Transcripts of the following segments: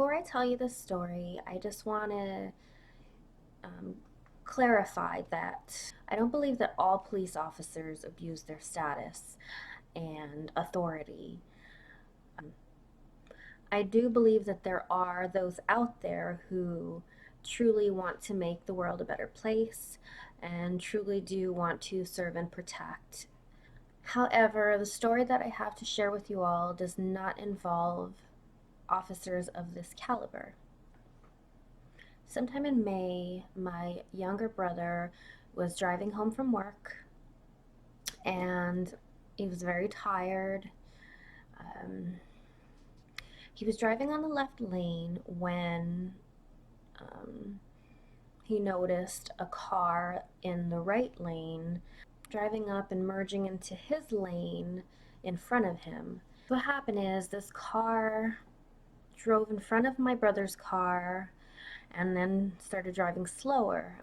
Before I tell you this story, I just want to um, clarify that I don't believe that all police officers abuse their status and authority. I do believe that there are those out there who truly want to make the world a better place and truly do want to serve and protect. However, the story that I have to share with you all does not involve officers of this caliber. Sometime in May, my younger brother was driving home from work and he was very tired. Um, he was driving on the left lane when um, he noticed a car in the right lane driving up and merging into his lane in front of him. What happened is this car drove in front of my brother's car and then started driving slower.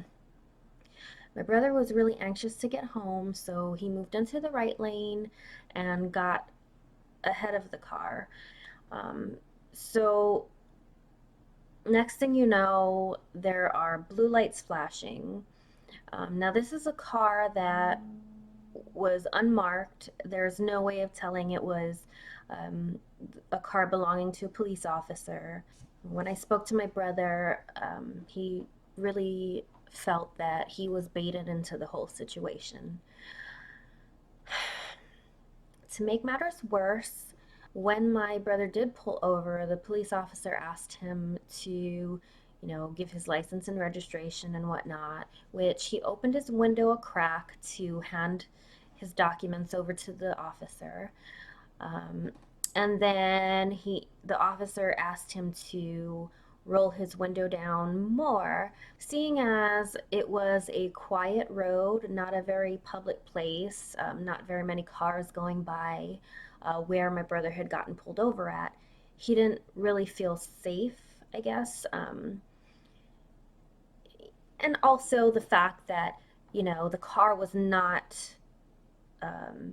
My brother was really anxious to get home, so he moved into the right lane and got ahead of the car. Um, so, next thing you know, there are blue lights flashing. Now, this is a car that was unmarked. There's no way of telling it was um, a car belonging to a police officer. When I spoke to my brother, he really felt that he was baited into the whole situation. To make matters worse, when my brother did pull over, the police officer asked him to, give his license and registration and whatnot, which he opened his window a crack to hand his documents over to the officer. Um, and then the officer asked him to roll his window down more, seeing as it was a quiet road, not a very public place, not very many cars going by where my brother had gotten pulled over at. He didn't really feel safe, I guess. And also the fact that, the car was not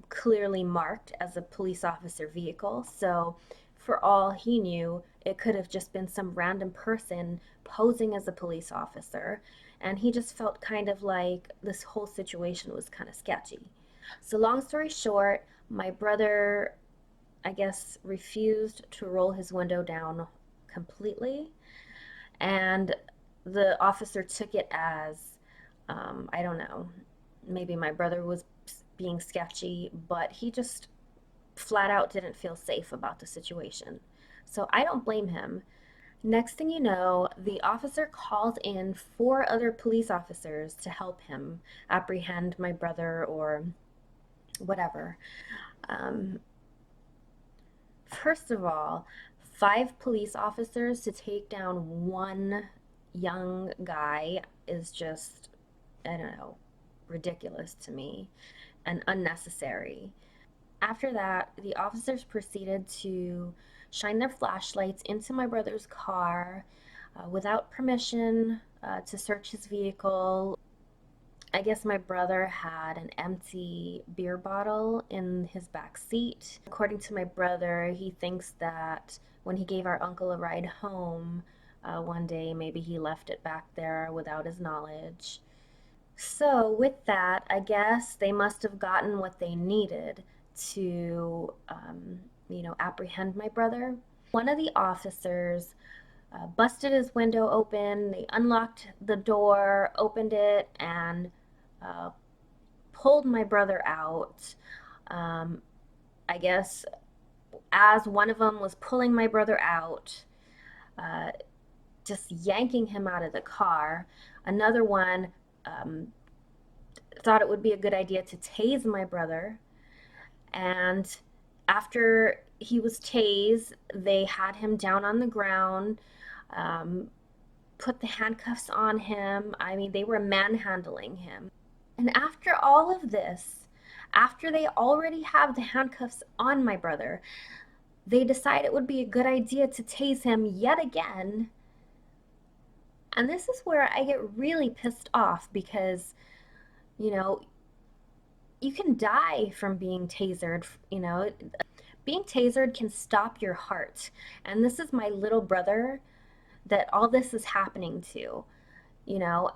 clearly marked as a police officer vehicle. So, for all he knew, it could have just been some random person posing as a police officer. And he just felt kind of like this whole situation was kind of sketchy. So, long story short, my brother, I guess, refused to roll his window down completely. And the officer took it as, I don't know, maybe my brother was being sketchy, but he just flat out didn't feel safe about the situation. So I don't blame him. Next thing you know, the officer called in four other police officers to help him apprehend my brother or whatever. Um, First of all, five police officers to take down one young guy is just, I don't know, ridiculous to me and unnecessary. After that, the officers proceeded to shine their flashlights into my brother's car without permission to search his vehicle. I guess my brother had an empty beer bottle in his back seat. According to my brother, he thinks that when he gave our uncle a ride home one day, maybe he left it back there without his knowledge. So, with that, I guess they must have gotten what they needed to, apprehend my brother. One of the officers busted his window open. They unlocked the door, opened it, and uh, pulled my brother out. Um, I guess as one of them was pulling my brother out, uh, just yanking him out of the car, another one um, thought it would be a good idea to tase my brother. And after he was tased, they had him down on the ground, um, put the handcuffs on him. I mean, they were manhandling him. And after all of this, after they already have the handcuffs on my brother, they decide it would be a good idea to tase him yet again. And this is where I get really pissed off because, you know, you can die from being tasered, being tasered can stop your heart. And this is my little brother. that all this is happening to. You know,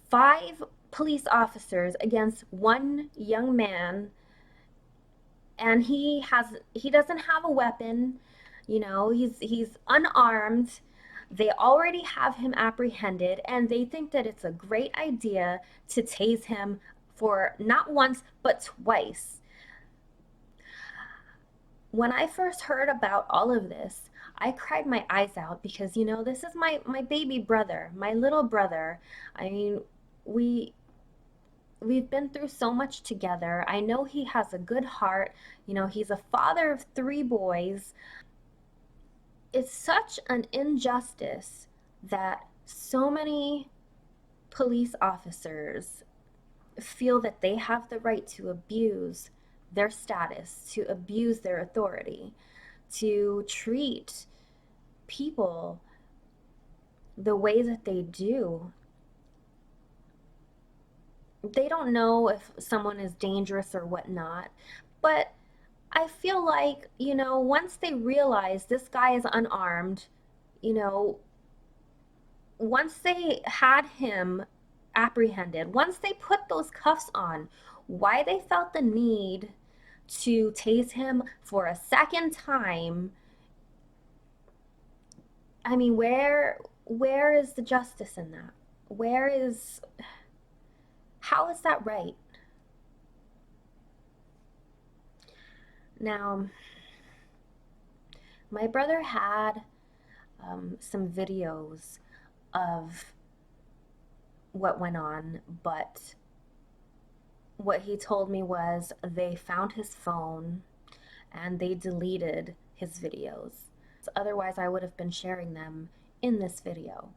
five police officers against one young man, and he doesn't have a weapon. You know, he's unarmed. They already have him apprehended, and they think that it's a great idea to tase him for not once but twice. When I first heard about all of this, I cried my eyes out because, this is my baby brother, my little brother. I mean, we we've been through so much together. I know he has a good heart. He's a father of three boys. It's such an injustice that so many police officers feel that they have the right to abuse their status, to abuse their authority, to treat people the way that they do. They don't know if someone is dangerous or whatnot, but I feel like, once they realize this guy is unarmed, you know, once they had him apprehended, once they put those cuffs on, why they felt the need to tase him for a second time, I mean, where is the justice in that? Where is How is that right? Now, my brother had some videos of what went on, but what he told me was they found his phone and they deleted his videos. Otherwise, I would have been sharing them in this video.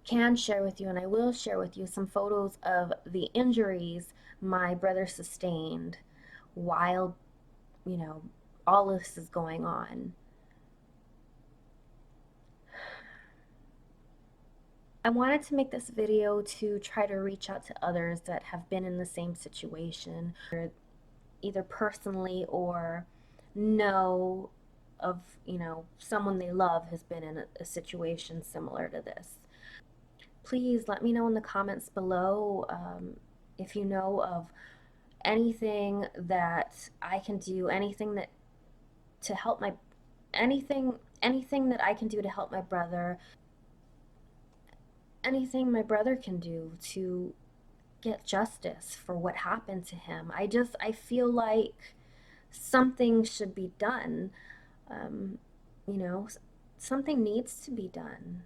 Can share with you, and I will share with you, some photos of the injuries my brother sustained while, you know, all this is going on. I wanted to make this video to try to reach out to others that have been in the same situation, either personally or know of, someone they love has been in a situation similar to this. Please let me know in the comments below if you know of anything that I can do, anything that to help my anything that I can do to help my brother, anything my brother can do to get justice for what happened to him. I feel like something should be done. Um, you know, something needs to be done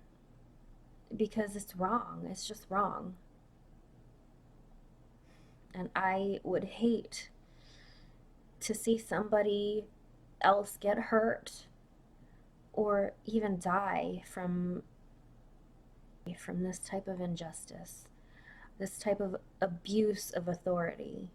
because it's wrong. It's just wrong. And I would hate to see somebody else get hurt or even die from this type of injustice, this type of abuse of authority.